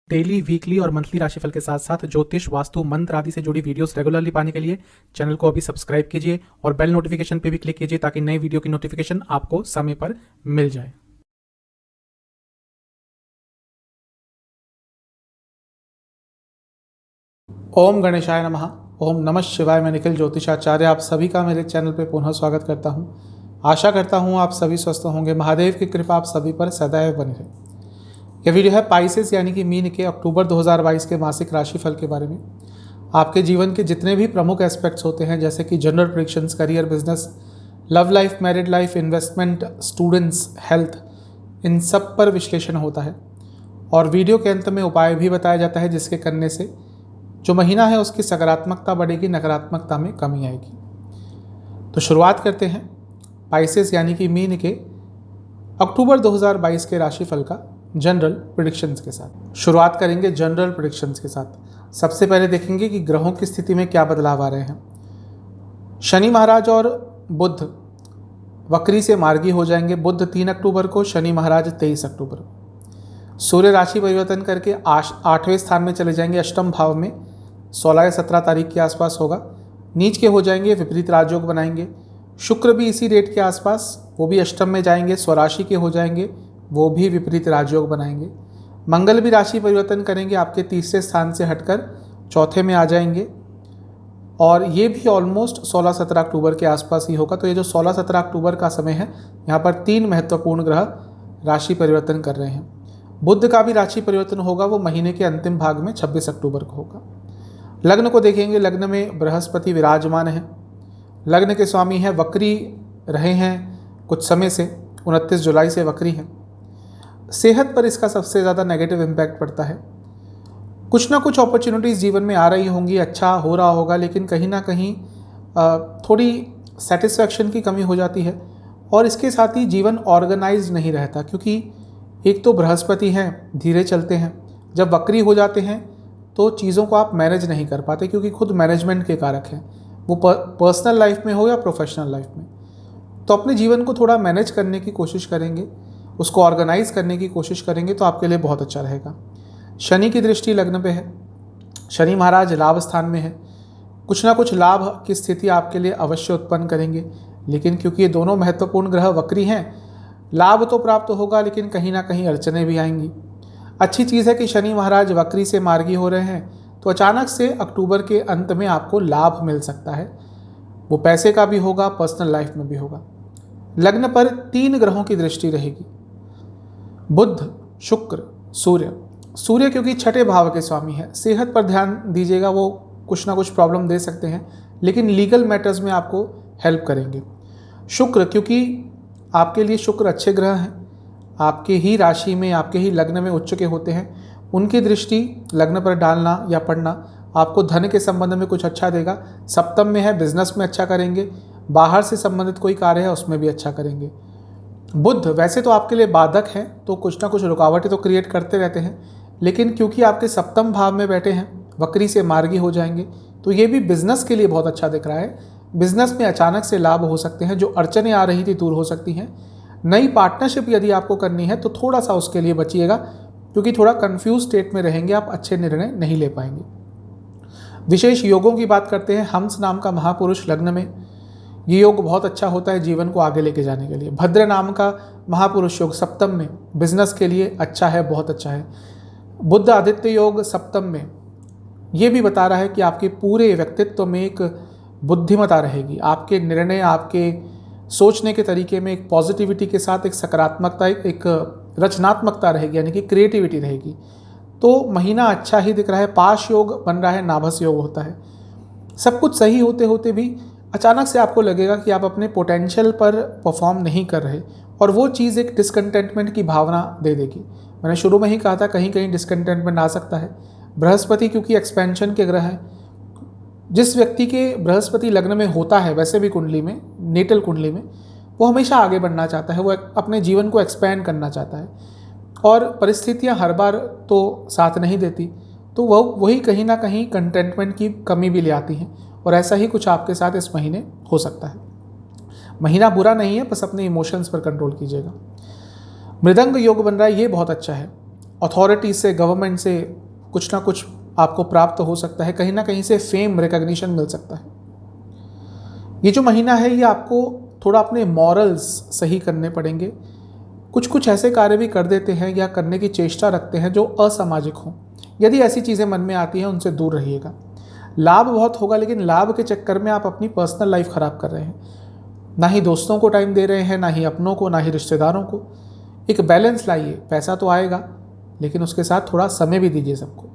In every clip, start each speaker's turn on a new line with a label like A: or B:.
A: Daily, weekly और monthly राशिफल के साथ साथ ज्योतिष, वास्तु, मंत्र आदि से जुड़ी वीडियोस रेगुलरली पाने के लिए चैनल को अभी सब्सक्राइब कीजिए और बेल नोटिफिकेशन पे भी क्लिक कीजिए ताकि नई वीडियो की नोटिफिकेशन आपको समय पर मिल जाए। ओम गणेशाय नमः। ओम नमः शिवाय। मैं निखिल ज्योतिषाचार्य आप सभी का मेरे चैनल पे पुनः स्वागत करता हूँ। आशा करता हूँ आप सभी स्वस्थ होंगे। महादेव की कृपा आप सभी पर सदैव बनी रहे। यह वीडियो है पाइसेस यानी कि मीन के अक्टूबर 2022 के मासिक राशिफल के बारे में। आपके जीवन के जितने भी प्रमुख एस्पेक्ट्स होते हैं जैसे कि general predictions, career, business, love life, married life, investment, students, health, इन सब पर विश्लेषण होता है और वीडियो के अंत में उपाय भी बताया जाता है जिसके करने से जो महीना है उसकी सकारात्मकता बढ़ेगी, नकारात्मकता में कमी आएगी। तो शुरुआत करते हैं पाइसेस यानी कि मीन के अक्टूबर 2022 के राशिफल का जनरल प्रेडिक्शंस के साथ। शुरुआत करेंगे जनरल प्रेडिक्शंस के साथ। सबसे पहले देखेंगे कि ग्रहों की स्थिति में क्या बदलाव आ रहे हैं। शनि महाराज और बुध वक्री से मार्गी हो जाएंगे। बुध 3 अक्टूबर को, शनि महाराज 23 अक्टूबर को। सूर्य राशि परिवर्तन करके 8वें स्थान में चले जाएंगे, अष्टम भाव में 16 या 17 तारीख के आसपास होगा। नीच के हो जाएंगे, विपरीत राजयोग बनाएंगे। शुक्र भी इसी डेट के आसपास, वो भी अष्टम में जाएंगे, स्वराशि के हो जाएंगे, वो भी विपरीत राजयोग बनाएंगे। मंगल भी राशि परिवर्तन करेंगे, आपके तीसरे स्थान से हटकर चौथे में आ जाएंगे और ये भी ऑलमोस्ट 16-17 अक्टूबर के आसपास ही होगा। तो ये जो 16-17 अक्टूबर का समय है, यहाँ पर 3 महत्वपूर्ण ग्रह राशि परिवर्तन कर रहे हैं। बुध का भी राशि परिवर्तन होगा, वो महीने के अंतिम भाग में 26 अक्टूबर को होगा। लग्न को देखेंगे, लग्न में बृहस्पति विराजमान है। लग्न के स्वामी हैं, वक्री रहे हैं कुछ समय से, 29 जुलाई से वक्री हैं। सेहत पर इसका सबसे ज़्यादा नेगेटिव इम्पैक्ट पड़ता है। कुछ ना कुछ अपॉर्चुनिटीज़ जीवन में आ रही होंगी, अच्छा हो रहा होगा, लेकिन कहीं ना कहीं थोड़ी सेटिस्फैक्शन की कमी हो जाती है और इसके साथ ही जीवन ऑर्गेनाइज नहीं रहता, क्योंकि एक तो बृहस्पति हैं, धीरे चलते हैं। जब वक्री हो जाते हैं तो चीज़ों को आप मैनेज नहीं कर पाते, क्योंकि खुद मैनेजमेंट के कारक हैं, वो पर्सनल लाइफ में हो या प्रोफेशनल लाइफ में। तो अपने जीवन को थोड़ा मैनेज करने की कोशिश करेंगे, उसको ऑर्गेनाइज करने की कोशिश करेंगे तो आपके लिए बहुत अच्छा रहेगा। शनि की दृष्टि लग्न पे है, शनि महाराज लाभ स्थान में है। कुछ ना कुछ लाभ की स्थिति आपके लिए अवश्य उत्पन्न करेंगे, लेकिन क्योंकि ये दोनों महत्वपूर्ण ग्रह वक्री हैं, लाभ तो प्राप्त होगा लेकिन कहीं ना कहीं अड़चने भी आएंगी। अच्छी चीज़ है कि शनि महाराज वक्री से मार्गी हो रहे हैं, तो अचानक से अक्टूबर के अंत में आपको लाभ मिल सकता है। वो पैसे का भी होगा, पर्सनल लाइफ में भी होगा। लग्न पर 3 ग्रहों की दृष्टि रहेगी, बुध, शुक्र, सूर्य। सूर्य क्योंकि छठे भाव के स्वामी है, सेहत पर ध्यान दीजिएगा, वो कुछ ना कुछ प्रॉब्लम दे सकते हैं, लेकिन लीगल मैटर्स में आपको हेल्प करेंगे। शुक्र क्योंकि आपके लिए शुक्र अच्छे ग्रह हैं, आपके ही राशि में, आपके ही लग्न में उच्च के होते हैं, उनकी दृष्टि लग्न पर डालना या पड़ना आपको धन के संबंध में कुछ अच्छा देगा। सप्तम में है, बिजनेस में अच्छा करेंगे, बाहर से संबंधित कोई कार्य है उसमें भी अच्छा करेंगे। बुध वैसे तो आपके लिए बाधक हैं, तो कुछ ना कुछ रुकावटें तो क्रिएट करते रहते हैं, लेकिन क्योंकि आपके सप्तम भाव में बैठे हैं, वक्री से मार्गी हो जाएंगे, तो ये भी बिजनेस के लिए बहुत अच्छा दिख रहा है। बिजनेस में अचानक से लाभ हो सकते हैं, जो अड़चनें आ रही थी दूर हो सकती हैं। नई पार्टनरशिप यदि आपको करनी है तो थोड़ा सा उसके लिए बचिएगा, क्योंकि थोड़ा कंफ्यूज स्टेट में रहेंगे, आप अच्छे निर्णय नहीं ले पाएंगे। विशेष योगों की बात करते हैं, हंस नाम का महापुरुष लग्न में, ये योग बहुत अच्छा होता है जीवन को आगे लेके जाने के लिए। भद्र नाम का महापुरुष योग सप्तम में, बिजनेस के लिए अच्छा है, बहुत अच्छा है। बुध आदित्य योग सप्तम में, ये भी बता रहा है कि आपके पूरे व्यक्तित्व में एक बुद्धिमत्ता रहेगी, आपके निर्णय, आपके सोचने के तरीके में एक पॉजिटिविटी के साथ एक सकारात्मकता, एक रचनात्मकता रहेगी, यानी कि क्रिएटिविटी रहेगी। तो महीना अच्छा ही दिख रहा है। पाश योग बन रहा है, नाभस योग होता है। सब कुछ सही होते होते भी अचानक से आपको लगेगा कि आप अपने पोटेंशियल पर परफॉर्म नहीं कर रहे, और वो चीज़ एक डिसकंटेंटमेंट की भावना दे देगी। मैंने शुरू में ही कहा था कहीं कहीं डिसकंटेंटमेंट आ सकता है। बृहस्पति क्योंकि एक्सपेंशन के ग्रह हैं, जिस व्यक्ति के बृहस्पति लग्न में होता है, वैसे भी कुंडली में, नेटल कुंडली में, वो हमेशा आगे बढ़ना चाहता है, वो अपने जीवन को एक्सपैंड करना चाहता है, और परिस्थितियां हर बार तो साथ नहीं देती, तो वही कहीं ना कहीं कंटेंटमेंट की कमी भी ले आती हैं, और ऐसा ही कुछ आपके साथ इस महीने हो सकता है। महीना बुरा नहीं है, बस अपने इमोशंस पर कंट्रोल कीजिएगा। मृदंग योग बन रहा है, ये बहुत अच्छा है, अथॉरिटी से, गवर्नमेंट से कुछ ना कुछ आपको प्राप्त हो सकता है, कहीं ना कहीं से फेम, रिकॉग्निशन मिल सकता है। ये जो महीना है ये आपको थोड़ा अपने मॉरल्स सही करने पड़ेंगे। कुछ कुछ ऐसे कार्य भी कर देते हैं या करने की चेष्टा रखते हैं जो असामाजिक हों। यदि ऐसी चीज़ें मन में आती हैं उनसे दूर रहिएगा। लाभ बहुत होगा, लेकिन लाभ के चक्कर में आप अपनी पर्सनल लाइफ ख़राब कर रहे हैं। ना ही दोस्तों को टाइम दे रहे हैं, ना ही अपनों को, ना ही रिश्तेदारों को। एक बैलेंस लाइए। पैसा तो आएगा, लेकिन उसके साथ थोड़ा समय भी दीजिए सबको।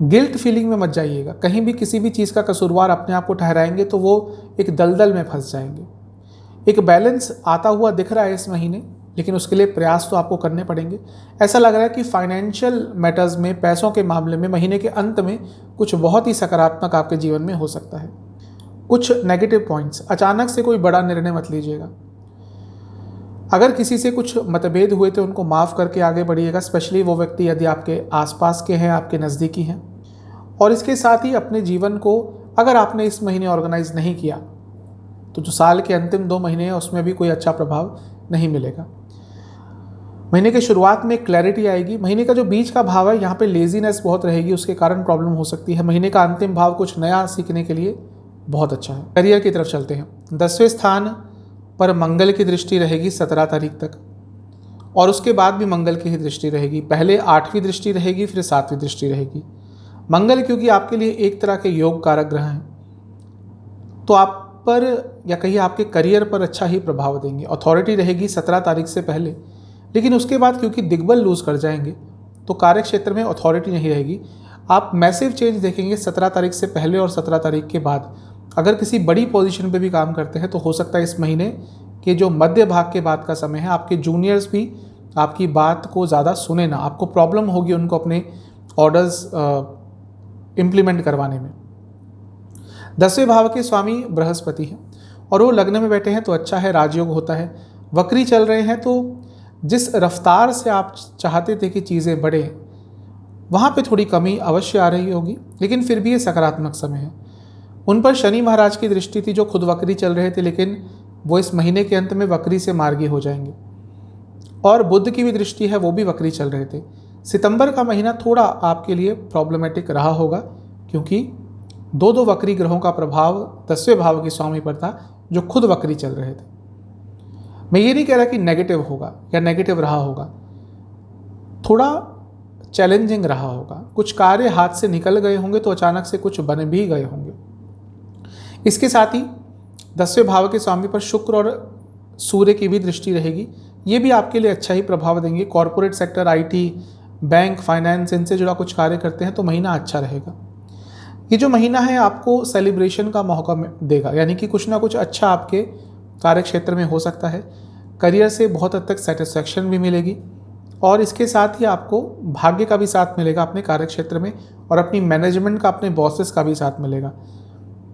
A: गिल्ट फीलिंग में मत जाइएगा। कहीं भी किसी भी चीज़ का कसूरवार अपने आप को ठहराएंगे तो वो एक दलदल में फंस जाएंगे। एक बैलेंस आता हुआ दिख रहा है इस महीने, लेकिन उसके लिए प्रयास तो आपको करने पड़ेंगे। ऐसा लग रहा है कि फाइनेंशियल मैटर्स में, पैसों के मामले में महीने के अंत में कुछ बहुत ही सकारात्मक आपके जीवन में हो सकता है। कुछ नेगेटिव पॉइंट्स, अचानक से कोई बड़ा निर्णय मत लीजिएगा। अगर किसी से कुछ मतभेद हुए तो उनको माफ़ करके आगे बढ़िएगा, स्पेशली वो व्यक्ति यदि आपके आसपास के हैं, आपके नज़दीकी हैं। और इसके साथ ही अपने जीवन को अगर आपने इस महीने ऑर्गेनाइज नहीं किया तो जो साल के अंतिम 2 महीने हैं उसमें भी कोई अच्छा प्रभाव नहीं मिलेगा। महीने के शुरुआत में क्लैरिटी आएगी। महीने का जो बीच का भाव है यहाँ पे लेजीनेस बहुत रहेगी, उसके कारण प्रॉब्लम हो सकती है। महीने का अंतिम भाव कुछ नया सीखने के लिए बहुत अच्छा है। करियर की तरफ चलते हैं। 10वें स्थान पर मंगल की दृष्टि रहेगी 17 तारीख तक, और उसके बाद भी मंगल की ही दृष्टि रहेगी। पहले 8वीं दृष्टि रहेगी, फिर 7वीं दृष्टि रहेगी। मंगल क्योंकि आपके लिए एक तरह के योग कारक ग्रह हैं, तो आप पर या कहीं आपके करियर पर अच्छा ही प्रभाव देंगे। अथॉरिटी रहेगी 17 तारीख से पहले, लेकिन उसके बाद क्योंकि दिग्बल लूज कर जाएंगे तो कार्य क्षेत्र में अथॉरिटी नहीं रहेगी। आप मैसिव चेंज देखेंगे 17 तारीख से पहले और 17 तारीख के बाद। अगर किसी बड़ी पोजीशन पे भी काम करते हैं तो हो सकता है इस महीने के जो मध्य भाग के बाद का समय है, आपके जूनियर्स भी आपकी बात को ज़्यादा सुने ना। आपको प्रॉब्लम होगी उनको अपने ऑर्डर्स इम्प्लीमेंट करवाने में। 10वें भाव के स्वामी बृहस्पति हैं और वो लग्न में बैठे हैं तो अच्छा है, राजयोग होता है। वक्री चल रहे हैं तो जिस रफ्तार से आप चाहते थे कि चीज़ें बढ़े वहाँ पे थोड़ी कमी अवश्य आ रही होगी, लेकिन फिर भी ये सकारात्मक समय है। उन पर शनि महाराज की दृष्टि थी जो खुद वक्री चल रहे थे, लेकिन वो इस महीने के अंत में वक्री से मार्गी हो जाएंगे। और बुध की भी दृष्टि है, वो भी वक्री चल रहे थे। सितंबर का महीना थोड़ा आपके लिए प्रॉब्लमेटिक रहा होगा, क्योंकि 2 वक्री ग्रहों का प्रभाव 10वें भाव के स्वामी पर था जो खुद वक्री चल रहे थे। मैं ये नहीं कह रहा कि नेगेटिव होगा या नेगेटिव रहा होगा, थोड़ा चैलेंजिंग रहा होगा। कुछ कार्य हाथ से निकल गए होंगे तो अचानक से कुछ बन भी गए होंगे। इसके साथ ही 10वें भाव के स्वामी पर शुक्र और सूर्य की भी दृष्टि रहेगी। ये भी आपके लिए अच्छा ही प्रभाव देंगे। Corporate sector, IT, bank, finance, इनसे जुड़ा कुछ कार्य करते हैं तो महीना अच्छा रहेगा। ये जो महीना है आपको सेलिब्रेशन का मौका देगा, यानी कि कुछ ना कुछ अच्छा आपके कार्य क्षेत्र में हो सकता है। करियर से बहुत हद तक सेटिस्फैक्शन भी मिलेगी और इसके साथ ही आपको भाग्य का भी साथ मिलेगा अपने कार्य क्षेत्र में, और अपनी मैनेजमेंट का, अपने बॉसेस का भी साथ मिलेगा।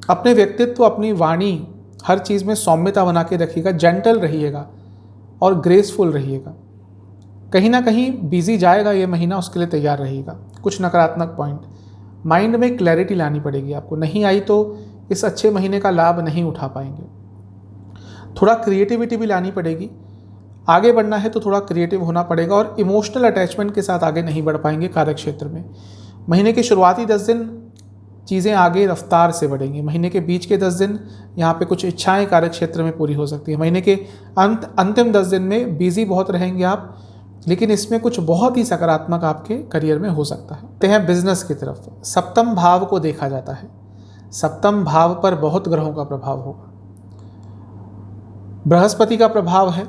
A: अपने व्यक्तित्व, अपनी वाणी, हर चीज़ में सौम्यता बना के रखिएगा, जेंटल रहिएगा और ग्रेसफुल रहिएगा। कहीं ना कहीं बिजी जाएगा ये महीना, उसके लिए तैयार रहिएगा। कुछ नकारात्मक पॉइंट, माइंड में क्लैरिटी लानी पड़ेगी आपको, नहीं आई तो इस अच्छे महीने का लाभ नहीं उठा पाएंगे। थोड़ा क्रिएटिविटी भी लानी पड़ेगी। आगे बढ़ना है तो थोड़ा क्रिएटिव होना पड़ेगा और इमोशनल अटैचमेंट के साथ आगे नहीं बढ़ पाएंगे कार्य क्षेत्र में। महीने के शुरुआती 10 दिन चीज़ें आगे रफ्तार से बढ़ेंगी। महीने के बीच के 10 दिन यहाँ पे कुछ इच्छाएं कार्य क्षेत्र में पूरी हो सकती है। महीने के अंतिम 10 दिन में बिजी बहुत रहेंगे आप, लेकिन इसमें कुछ बहुत ही सकारात्मक आपके करियर में हो सकता है। तो हैं बिजनेस की तरफ। सप्तम भाव को देखा जाता है। सप्तम भाव पर बहुत ग्रहों का प्रभाव होगा। बृहस्पति का प्रभाव है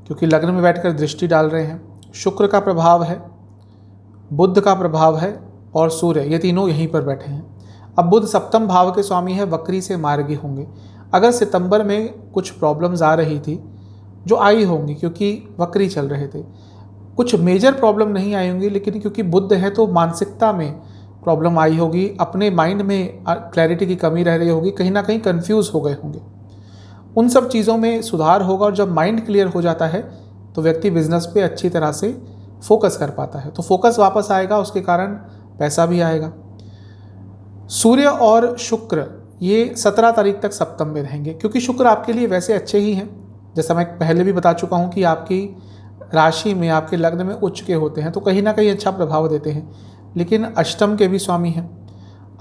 A: क्योंकि लग्न में बैठकर दृष्टि डाल रहे हैं। शुक्र का प्रभाव है, बुध का प्रभाव है और सूर्य, ये तीनों यहीं पर बैठे हैं। अब बुध सप्तम भाव के स्वामी है, वक्री से मार्गी होंगे। अगर सितंबर में कुछ प्रॉब्लम्स आ रही थी जो आई होंगी क्योंकि वक्री चल रहे थे, कुछ मेजर प्रॉब्लम नहीं आई होंगी, लेकिन क्योंकि बुध है तो मानसिकता में प्रॉब्लम आई होगी, अपने माइंड में क्लैरिटी की कमी रह रही होगी, कहीं ना कहीं कंफ्यूज हो गए होंगे। उन सब चीज़ों में सुधार होगा और जब माइंड क्लियर हो जाता है तो व्यक्ति बिजनेस पे अच्छी तरह से फोकस कर पाता है, तो फोकस वापस आएगा, उसके कारण पैसा भी आएगा। सूर्य और शुक्र ये 17 तारीख तक सप्तम में रहेंगे, क्योंकि शुक्र आपके लिए वैसे अच्छे ही हैं। जैसा मैं पहले भी बता चुका हूँ कि आपकी राशि में, आपके लग्न में उच्च के होते हैं तो कहीं ना कहीं अच्छा प्रभाव देते हैं, लेकिन अष्टम के भी स्वामी हैं।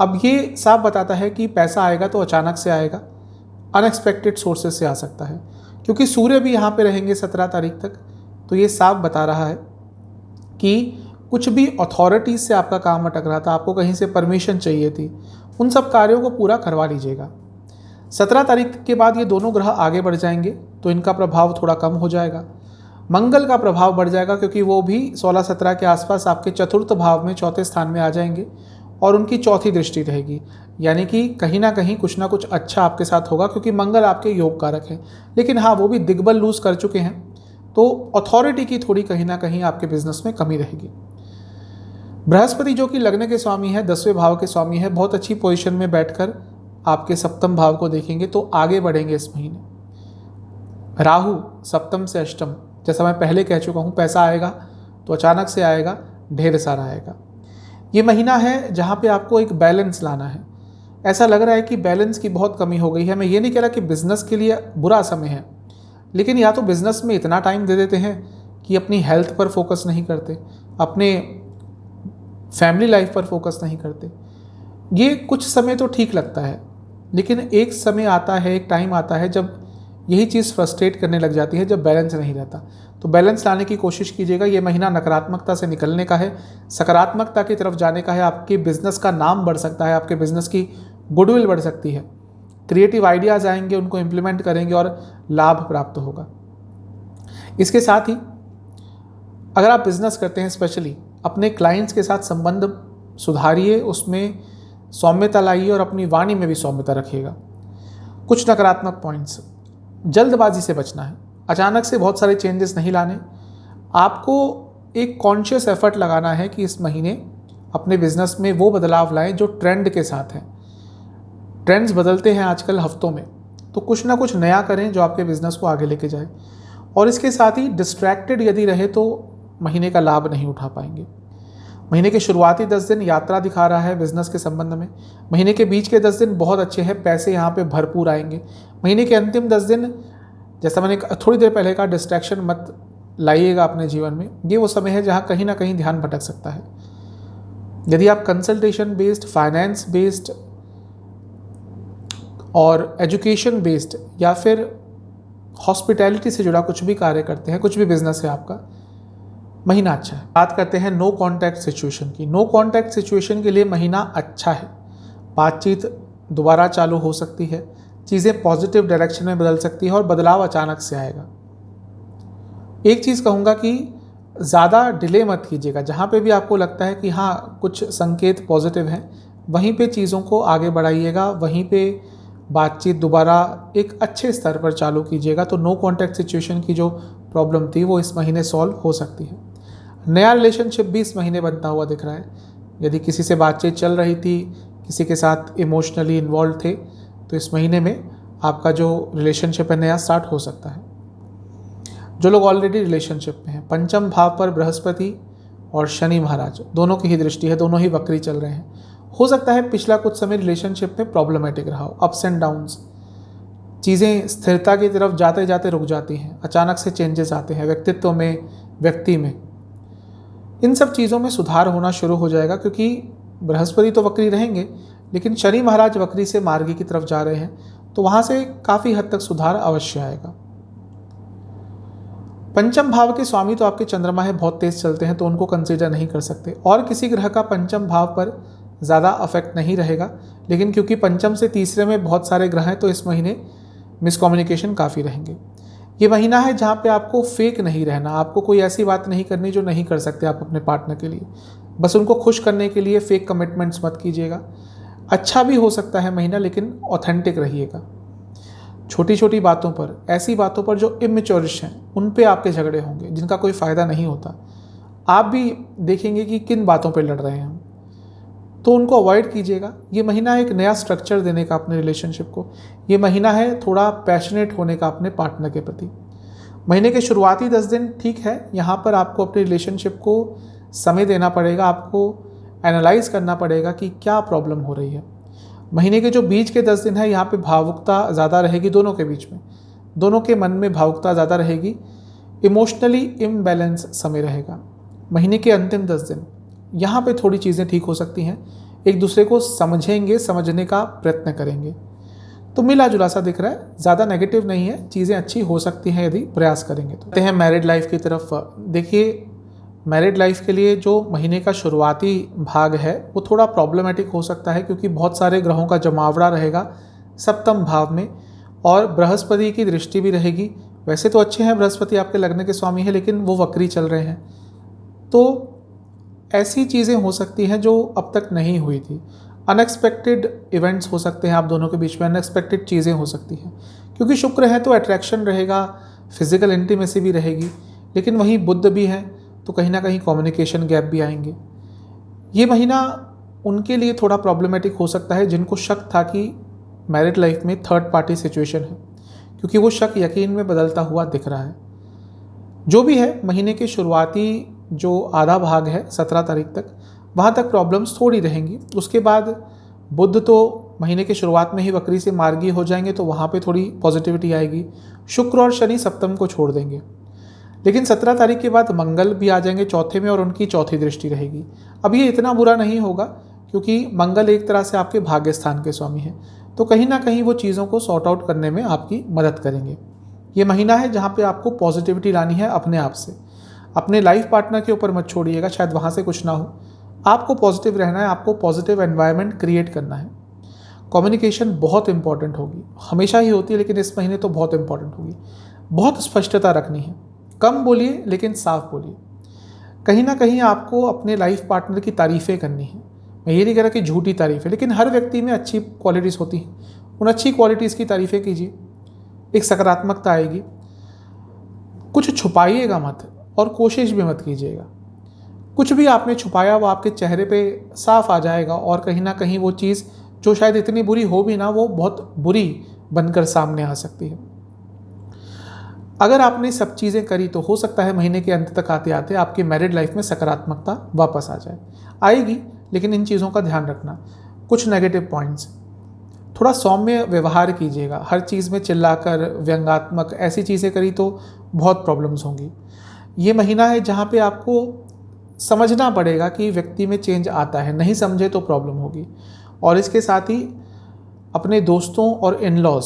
A: अब ये साफ बताता है कि पैसा आएगा तो अचानक से आएगा, अनएक्सपेक्टेड सोर्सेज से आ सकता है, क्योंकि सूर्य भी यहाँ पे रहेंगे 17 तारीख तक। तो ये साफ बता रहा है कि कुछ भी अथॉरिटीज़ से आपका काम अटक रहा था, आपको कहीं से परमिशन चाहिए थी, उन सब कार्यों को पूरा करवा लीजिएगा। 17 तारीख के बाद ये दोनों ग्रह आगे बढ़ जाएंगे तो इनका प्रभाव थोड़ा कम हो जाएगा। मंगल का प्रभाव बढ़ जाएगा क्योंकि वो भी 16-17 के आसपास आपके चतुर्थ भाव में, चौथे स्थान में आ जाएंगे और उनकी चौथी दृष्टि रहेगी, यानी कि कहीं ना कहीं कुछ ना कुछ अच्छा आपके साथ होगा, क्योंकि मंगल आपके योग कारक है। लेकिन हाँ, वो भी दिग्बल लूज कर चुके हैं, तो अथॉरिटी की थोड़ी कहीं ना कहीं आपके बिजनेस में कमी रहेगी। बृहस्पति जो कि लग्न के स्वामी है, 10वें भाव के स्वामी है, बहुत अच्छी पोजीशन में बैठकर आपके सप्तम भाव को देखेंगे तो आगे बढ़ेंगे इस महीने। राहु सप्तम से अष्टम, जैसा मैं पहले कह चुका हूँ, पैसा आएगा तो अचानक से आएगा, ढेर सारा आएगा। ये महीना है जहाँ पे आपको एक बैलेंस लाना है। ऐसा लग रहा है कि बैलेंस की बहुत कमी हो गई है। मैं ये नहीं कह रहा कि बिज़नेस के लिए बुरा समय है, लेकिन या तो बिज़नेस में इतना टाइम दे देते हैं कि अपनी हेल्थ पर फोकस नहीं करते, अपने फैमिली लाइफ पर फोकस नहीं करते। ये कुछ समय तो ठीक लगता है, लेकिन एक समय आता है, एक टाइम आता है जब यही चीज़ फ्रस्ट्रेट करने लग जाती है, जब बैलेंस नहीं रहता। तो बैलेंस लाने की कोशिश कीजिएगा। ये महीना नकारात्मकता से निकलने का है, सकारात्मकता की तरफ जाने का है। आपके बिजनेस का नाम बढ़ सकता है, आपके बिजनेस की गुडविल बढ़ सकती है, क्रिएटिव आइडियाज़ आएंगे, उनको इम्प्लीमेंट करेंगे और लाभ प्राप्त होगा। इसके साथ ही अगर आप बिजनेस करते हैं, स्पेशली अपने क्लाइंट्स के साथ संबंध सुधारिए, उसमें सौम्यता लाइए और अपनी वाणी में भी सौम्यता रखिएगा। कुछ नकारात्मक पॉइंट्स, जल्दबाजी से बचना है, अचानक से बहुत सारे चेंजेस नहीं लाने। आपको एक कॉन्शियस एफर्ट लगाना है कि इस महीने अपने बिजनेस में वो बदलाव लाएं जो ट्रेंड के साथ हैं। ट्रेंड्स बदलते हैं आजकल हफ्तों में, तो कुछ ना कुछ नया करें जो आपके बिजनेस को आगे लेके जाए। और इसके साथ ही डिस्ट्रैक्टेड यदि रहे तो महीने का लाभ नहीं उठा पाएंगे। महीने के शुरुआती 10 दिन यात्रा दिखा रहा है बिजनेस के संबंध में। महीने के बीच के 10 दिन बहुत अच्छे हैं, पैसे यहाँ पे भरपूर आएंगे। महीने के अंतिम 10 दिन, जैसा मैंने थोड़ी देर पहले कहा, डिस्ट्रैक्शन मत लाइएगा अपने जीवन में। ये वो समय है जहाँ कहीं ना कहीं ध्यान भटक सकता है। यदि आप कंसल्टेशन बेस्ड, फाइनेंस बेस्ड और एजुकेशन बेस्ड या फिर हॉस्पिटैलिटी से जुड़ा कुछ भी कार्य करते हैं, कुछ भी बिजनेस है आपका, महीना अच्छा है। बात करते हैं नो कॉन्टैक्ट सिचुएशन की। नो कॉन्टैक्ट सिचुएशन के लिए महीना अच्छा है। बातचीत दोबारा चालू हो सकती है, चीज़ें पॉजिटिव डायरेक्शन में बदल सकती है और बदलाव अचानक से आएगा। एक चीज़ कहूँगा कि ज़्यादा डिले मत कीजिएगा। जहाँ पे भी आपको लगता है कि हाँ कुछ संकेत पॉजिटिव हैं, वहीं पे चीज़ों को आगे बढ़ाइएगा, वहीं पे बातचीत दोबारा एक अच्छे स्तर पर चालू कीजिएगा। तो नो कॉन्टैक्ट सिचुएशन की जो प्रॉब्लम थी वो इस महीने सॉल्व हो सकती है। नया रिलेशनशिप भी इस महीने बनता हुआ दिख रहा है। यदि किसी से बातचीत चल रही थी, किसी के साथ इमोशनली इन्वॉल्व थे, तो इस महीने में आपका जो रिलेशनशिप है नया स्टार्ट हो सकता है। जो लोग ऑलरेडी रिलेशनशिप में हैं, पंचम भाव पर बृहस्पति और शनि महाराज दोनों की ही दृष्टि है, दोनों ही वक्री चल रहे हैं। हो सकता है पिछला कुछ समय रिलेशनशिप में प्रॉब्लमेटिक रहा हो, अप्स एंड डाउन्स, चीज़ें स्थिरता की तरफ जाते जाते रुक जाती हैं, अचानक से चेंजेस आते हैं व्यक्तित्व में, व्यक्ति में। इन सब चीज़ों में सुधार होना शुरू हो जाएगा, क्योंकि बृहस्पति तो वक्री रहेंगे, लेकिन शनि महाराज वक्री से मार्गी की तरफ जा रहे हैं, तो वहाँ से काफ़ी हद तक सुधार अवश्य आएगा। पंचम भाव के स्वामी तो आपके चंद्रमा है, बहुत तेज चलते हैं, तो उनको कंसीडर नहीं कर सकते। और किसी ग्रह का पंचम भाव पर ज़्यादा अफेक्ट नहीं रहेगा, लेकिन क्योंकि पंचम से तीसरे में बहुत सारे ग्रह हैं, तो इस महीने मिसकम्युनिकेशन काफ़ी रहेंगे। ये महीना है जहाँ पे आपको फेक नहीं रहना, आपको कोई ऐसी बात नहीं करनी जो नहीं कर सकते आप अपने पार्टनर के लिए। बस उनको खुश करने के लिए फेक कमिटमेंट्स मत कीजिएगा। अच्छा भी हो सकता है महीना, लेकिन ऑथेंटिक रहिएगा। छोटी छोटी बातों पर, ऐसी बातों पर जो इमेच्योरिश हैं, उन पे आपके झगड़े होंगे जिनका कोई फ़ायदा नहीं होता। आप भी देखेंगे कि किन बातों पे लड़ रहे हैं हम, तो उनको अवॉइड कीजिएगा। ये महीना एक नया स्ट्रक्चर देने का अपने रिलेशनशिप को। ये महीना है थोड़ा पैशनेट होने का अपने पार्टनर के प्रति। महीने के शुरुआती 10 दिन ठीक है, यहाँ पर आपको अपने रिलेशनशिप को समय देना पड़ेगा, आपको एनालाइज करना पड़ेगा कि क्या प्रॉब्लम हो रही है। महीने के जो बीच के 10 दिन है, यहाँ पे भावुकता ज़्यादा रहेगी दोनों के बीच में, दोनों के मन में भावुकता ज़्यादा रहेगी। इमोशनली इम्बैलेंस समय रहेगा। महीने के अंतिम 10 दिन यहाँ पे थोड़ी चीज़ें ठीक हो सकती हैं, एक दूसरे को समझेंगे, समझने का प्रयत्न करेंगे, तो मिला जुला सा दिख रहा है, ज़्यादा नेगेटिव नहीं है, चीज़ें अच्छी हो सकती हैं यदि प्रयास करेंगे तो। आते हैं मैरिड लाइफ की तरफ। देखिए, मैरिड लाइफ के लिए जो महीने का शुरुआती भाग है वो थोड़ा प्रॉब्लमेटिक हो सकता है, क्योंकि बहुत सारे ग्रहों का जमावड़ा रहेगा सप्तम भाव में, और बृहस्पति की दृष्टि भी रहेगी। वैसे तो अच्छे हैं, बृहस्पति आपके लग्न के स्वामी हैं, लेकिन वो वक्री चल रहे हैं, तो ऐसी चीज़ें हो सकती हैं जो अब तक नहीं हुई थी। अनएक्सपेक्टेड इवेंट्स हो सकते हैं आप दोनों के बीच में, अनएक्सपेक्टेड चीज़ें हो सकती हैं, क्योंकि शुक्र है तो अट्रैक्शन रहेगा, फिजिकल इंटीमेसी भी रहेगी, लेकिन वहीं बुध भी है, तो कहीं ना कहीं कम्युनिकेशन गैप भी आएंगे। ये महीना उनके लिए थोड़ा प्रॉब्लमेटिक हो सकता है जिनको शक था कि मैरिड लाइफ में थर्ड पार्टी सिचुएशन है, क्योंकि वो शक यकीन में बदलता हुआ दिख रहा है। जो भी है, महीने के शुरुआती जो आधा भाग है 17 तारीख तक, वहाँ तक प्रॉब्लम्स थोड़ी रहेंगी। उसके बाद बुध तो महीने के शुरुआत में ही वक्री से मार्गी हो जाएंगे, तो वहाँ पे थोड़ी पॉजिटिविटी आएगी। शुक्र और शनि सप्तम को छोड़ देंगे, लेकिन 17 तारीख के बाद मंगल भी आ जाएंगे चौथे में, और उनकी चौथी दृष्टि रहेगी। अब ये इतना बुरा नहीं होगा, क्योंकि मंगल एक तरह से आपके भाग्य स्थान के स्वामी हैं, तो कहीं ना कहीं वो चीज़ों को सॉर्ट आउट करने में आपकी मदद करेंगे। ये महीना है जहाँ पे आपको पॉजिटिविटी लानी है अपने आप से, अपने लाइफ पार्टनर के ऊपर मत छोड़िएगा, शायद वहाँ से कुछ ना हो। आपको पॉजिटिव रहना है, आपको पॉजिटिव एनवायरनमेंट क्रिएट करना है। कम्युनिकेशन बहुत इंपॉर्टेंट होगी, हमेशा ही होती है, लेकिन इस महीने तो बहुत इंपॉर्टेंट होगी। बहुत स्पष्टता रखनी है, कम बोलिए लेकिन साफ बोलिए। कहीं ना कहीं आपको अपने लाइफ पार्टनर की तारीफ़ें करनी है। मैं ये नहीं कह रहा कि झूठी तारीफ़ें, लेकिन हर व्यक्ति में अच्छी क्वालिटीज़ होती हैं, उन अच्छी क्वालिटीज़ की तारीफ़ें कीजिए, एक सकारात्मकता आएगी। कुछ छुपाइएगा मत, और कोशिश भी मत कीजिएगा। कुछ भी आपने छुपाया वो आपके चेहरे पे साफ आ जाएगा, और कहीं ना कहीं वो चीज़ जो शायद इतनी बुरी हो भी ना, वो बहुत बुरी बनकर सामने आ सकती है। अगर आपने सब चीज़ें करी तो हो सकता है महीने के अंत तक आते आते आपकी मैरिड लाइफ में सकारात्मकता वापस आ जाए। आएगी, लेकिन इन चीज़ों का ध्यान रखना। कुछ नेगेटिव पॉइंट्स, थोड़ा सौम्य व्यवहार कीजिएगा। हर चीज़ में चिल्लाकर, व्यंग्यात्मक ऐसी चीज़ें करी तो बहुत प्रॉब्लम्स होंगी। ये महीना है जहाँ पे आपको समझना पड़ेगा कि व्यक्ति में चेंज आता है, नहीं समझे तो प्रॉब्लम होगी। और इसके साथ ही अपने दोस्तों और इन-लॉज,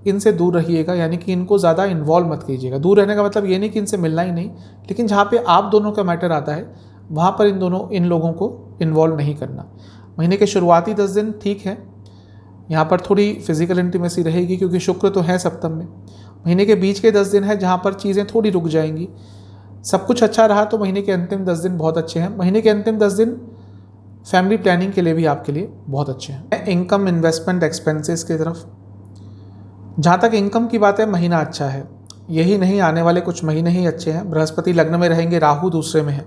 A: इनसे दूर रहिएगा, यानी कि इनको ज़्यादा इन्वॉल्व मत कीजिएगा। दूर रहने का मतलब ये नहीं कि इनसे मिलना ही नहीं, लेकिन जहाँ पे आप दोनों का मैटर आता है वहाँ पर इन लोगों को इन्वॉल्व नहीं करना। महीने के शुरुआती 10 दिन ठीक है, यहाँ पर थोड़ी फिजिकल इंटीमेसी रहेगी, क्योंकि शुक्र तो है सप्तम में। महीने के बीच के 10 दिन है जहाँ पर चीज़ें थोड़ी रुक जाएंगी। सब कुछ अच्छा रहा तो महीने के अंतिम 10 दिन बहुत अच्छे हैं। महीने के अंतिम 10 दिन फैमिली प्लानिंग के लिए भी आपके लिए बहुत अच्छे हैं। इनकम, इन्वेस्टमेंट, एक्सपेंसेस की तरफ, जहाँ तक इनकम की बात है, महीना अच्छा है। यही नहीं, आने वाले कुछ महीने ही अच्छे हैं। बृहस्पति लग्न में रहेंगे, राहु दूसरे में है,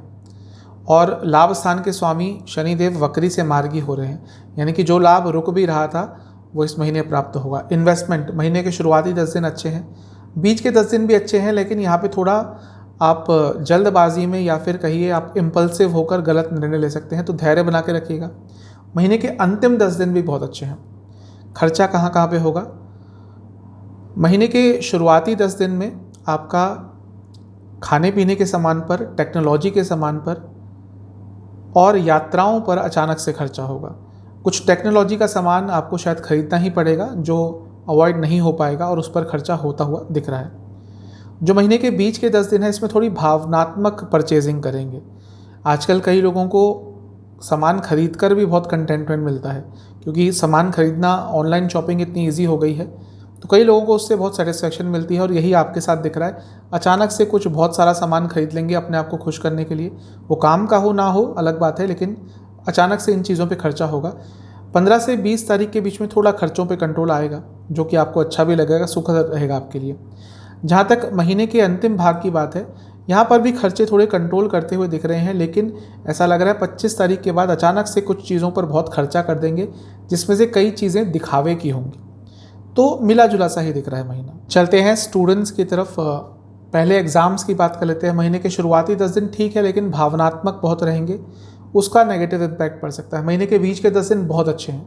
A: और लाभ स्थान के स्वामी शनिदेव वक्री से मार्गी हो रहे हैं, यानी कि जो लाभ रुक भी रहा था वो इस महीने प्राप्त होगा। इन्वेस्टमेंट, महीने के शुरुआती 10 दिन अच्छे हैं, बीच के 10 दिन भी अच्छे हैं, लेकिन यहाँ पे थोड़ा आप जल्दबाजी में या फिर कहिए आप इम्पल्सिव होकर गलत निर्णय ले सकते हैं, तो धैर्य बना के रखिएगा। महीने के अंतिम 10 दिन भी बहुत अच्छे हैं। खर्चा कहाँ कहाँ पे होगा? महीने के शुरुआती 10 दिन में आपका खाने पीने के सामान पर, टेक्नोलॉजी के सामान पर और यात्राओं पर अचानक से खर्चा होगा। कुछ टेक्नोलॉजी का सामान आपको शायद खरीदना ही पड़ेगा, जो अवॉइड नहीं हो पाएगा, और उस पर खर्चा होता हुआ दिख रहा है। जो महीने के बीच के 10 दिन है, इसमें थोड़ी भावनात्मक परचेजिंग करेंगे। आजकल कई लोगों को सामान खरीद कर भी बहुत कंटेंटमेंट मिलता है, क्योंकि सामान खरीदना, ऑनलाइन शॉपिंग इतनी ईजी हो गई है, तो कई लोगों को उससे बहुत सेटिस्फेक्शन मिलती है, और यही आपके साथ दिख रहा है। अचानक से कुछ बहुत सारा सामान खरीद लेंगे अपने आप को खुश करने के लिए। वो काम का हो ना हो अलग बात है, लेकिन अचानक से इन चीज़ों पे खर्चा होगा। 15 से 20 तारीख के बीच में थोड़ा खर्चों पे कंट्रोल आएगा, जो कि आपको अच्छा भी लगेगा, सुखद रहेगा आपके लिए। जहाँ तक महीने के अंतिम भाग की बात है, यहाँ पर भी खर्चे थोड़े कंट्रोल करते हुए दिख रहे हैं, लेकिन ऐसा लग रहा है 25 तारीख के बाद अचानक से कुछ चीज़ों पर बहुत खर्चा कर देंगे, जिसमें से कई चीज़ें दिखावे की होंगी। तो मिला जुला सा ही दिख रहा है महीना। चलते हैं स्टूडेंट्स की तरफ। पहले एग्ज़ाम्स की बात कर लेते हैं। महीने के शुरुआती 10 दिन ठीक है, लेकिन भावनात्मक बहुत रहेंगे, उसका नेगेटिव इम्पैक्ट पड़ सकता है। महीने के बीच के 10 दिन बहुत अच्छे हैं,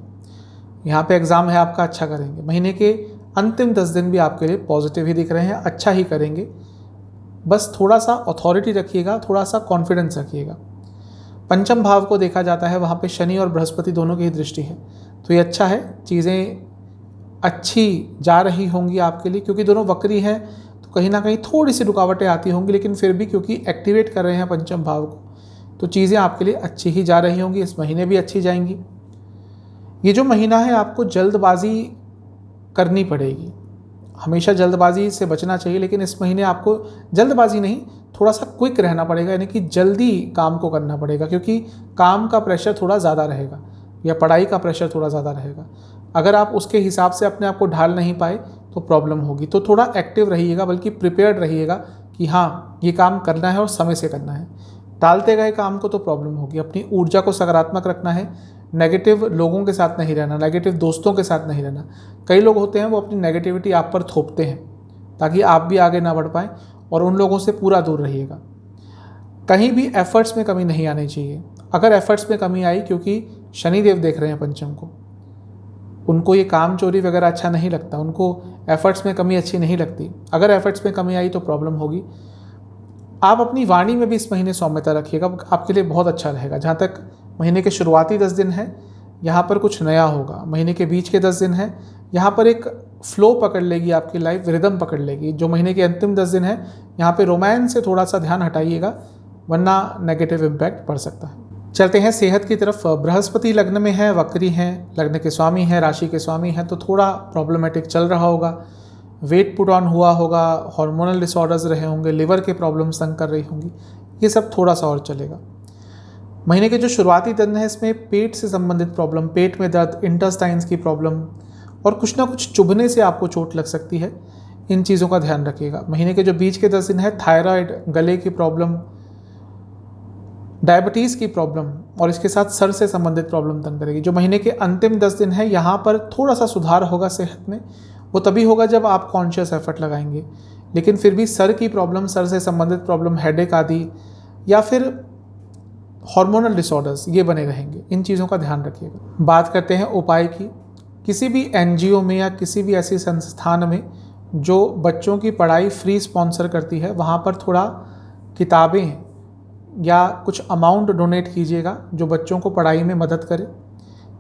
A: यहाँ पे एग्ज़ाम है आपका, अच्छा करेंगे। महीने के अंतिम 10 दिन भी आपके लिए पॉजिटिव ही दिख रहे हैं, अच्छा ही करेंगे। बस थोड़ा सा अथॉरिटी रखिएगा, थोड़ा सा कॉन्फिडेंस रखिएगा। पंचम भाव को देखा जाता है, वहाँ पे शनि और बृहस्पति दोनों की ही दृष्टि है, तो ये अच्छा है, चीज़ें अच्छी जा रही होंगी आपके लिए। क्योंकि दोनों वक्री हैं तो कहीं ना कहीं थोड़ी सी रुकावटें आती होंगी, लेकिन फिर भी क्योंकि एक्टिवेट कर रहे हैं पंचम भाव को, तो चीज़ें आपके लिए अच्छी ही जा रही होंगी। इस महीने भी अच्छी जाएंगी। ये जो महीना है आपको जल्दबाजी करनी पड़ेगी, हमेशा जल्दबाजी से बचना चाहिए, लेकिन इस महीने आपको जल्दबाजी नहीं, थोड़ा सा क्विक रहना पड़ेगा, यानी कि जल्दी काम को करना पड़ेगा, क्योंकि काम का प्रेशर थोड़ा ज़्यादा रहेगा या पढ़ाई का प्रेशर थोड़ा ज़्यादा रहेगा। अगर आप उसके हिसाब से अपने आप को ढाल नहीं पाए तो प्रॉब्लम होगी। तो थोड़ा एक्टिव रहिएगा, बल्कि प्रिपेयर्ड रहिएगा कि हाँ ये काम करना है और समय से करना है। टालते गए काम को तो प्रॉब्लम होगी। अपनी ऊर्जा को सकारात्मक रखना है, नेगेटिव लोगों के साथ नहीं रहना, नेगेटिव दोस्तों के साथ नहीं रहना। कई लोग होते हैं वो अपनी नेगेटिविटी आप पर थोपते हैं ताकि आप भी आगे ना बढ़ पाएँ, और उन लोगों से पूरा दूर रहिएगा। कहीं भी एफर्ट्स में कमी नहीं आनी चाहिए। अगर एफर्ट्स में कमी आई, क्योंकि शनिदेव देख रहे हैं पंचम को, उनको ये काम चोरी वगैरह अच्छा नहीं लगता, उनको एफर्ट्स में कमी अच्छी नहीं लगती। अगर एफर्ट्स में कमी आई तो प्रॉब्लम होगी। आप अपनी वाणी में भी इस महीने सौम्यता रखिएगा, आपके लिए बहुत अच्छा रहेगा। जहाँ तक महीने के शुरुआती 10 दिन हैं, यहाँ पर कुछ नया होगा। महीने के बीच के 10 दिन हैं, यहाँ पर एक फ्लो पकड़ लेगी आपकी लाइफ, रिदम पकड़ लेगी। जो महीने के अंतिम 10 दिन हैं, यहाँ पे रोमांस से थोड़ा सा ध्यान हटाइएगा, वरना नेगेटिव इम्पैक्ट पड़ सकता है। चलते हैं सेहत की तरफ। बृहस्पति लग्न में है, वक्री हैं, लग्न के स्वामी हैं, राशि के स्वामी हैं, तो थोड़ा प्रॉब्लमेटिक चल रहा होगा। वेट पुट ऑन हुआ होगा, हार्मोनल डिसऑर्डर्स रहे होंगे, लिवर के प्रॉब्लम्स तंग कर रही होंगी, ये सब थोड़ा सा और चलेगा। महीने के जो शुरुआती दिन है, इसमें पेट से संबंधित प्रॉब्लम, पेट में दर्द, इंटेस्टाइन्स की प्रॉब्लम और कुछ ना कुछ चुभने से आपको चोट लग सकती है। इन चीज़ों का ध्यान रखिएगा। महीने के जो बीच के 10 दिन है, थायराइड, गले की प्रॉब्लम, डायबिटीज़ की प्रॉब्लम और इसके साथ सर से संबंधित प्रॉब्लम तंग करेगी। जो महीने के अंतिम 10 दिन है, यहाँ पर थोड़ा सा सुधार होगा सेहत में। वो तभी होगा जब आप कॉन्शियस एफर्ट लगाएंगे, लेकिन फिर भी सर की प्रॉब्लम, सर से संबंधित प्रॉब्लम, हेडेक आदि या फिर हार्मोनल डिसऑर्डर्स, ये बने रहेंगे। इन चीज़ों का ध्यान रखिएगा। बात करते हैं उपाय की। किसी भी एनजीओ में या किसी भी ऐसी संस्थान में जो बच्चों की पढ़ाई फ्री स्पॉन्सर करती है, वहाँ पर थोड़ा किताबें या कुछ अमाउंट डोनेट कीजिएगा जो बच्चों को पढ़ाई में मदद करे।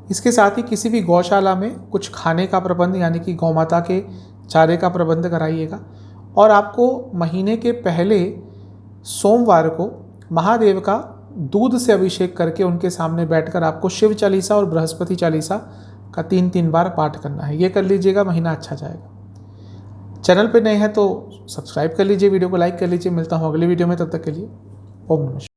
A: इसके साथ ही किसी भी गौशाला में कुछ खाने का प्रबंध, यानी कि गौमाता के चारे का प्रबंध कराइएगा। और आपको महीने के पहले सोमवार को महादेव का दूध से अभिषेक करके उनके सामने बैठकर आपको शिव चालीसा और बृहस्पति चालीसा का 3-3 बार पाठ करना है। ये कर लीजिएगा, महीना अच्छा जाएगा। चैनल पे नए हैं तो सब्सक्राइब कर लीजिए, वीडियो को लाइक कर लीजिए। मिलता हूँ अगली वीडियो में, तब तक के लिए ओम नमः।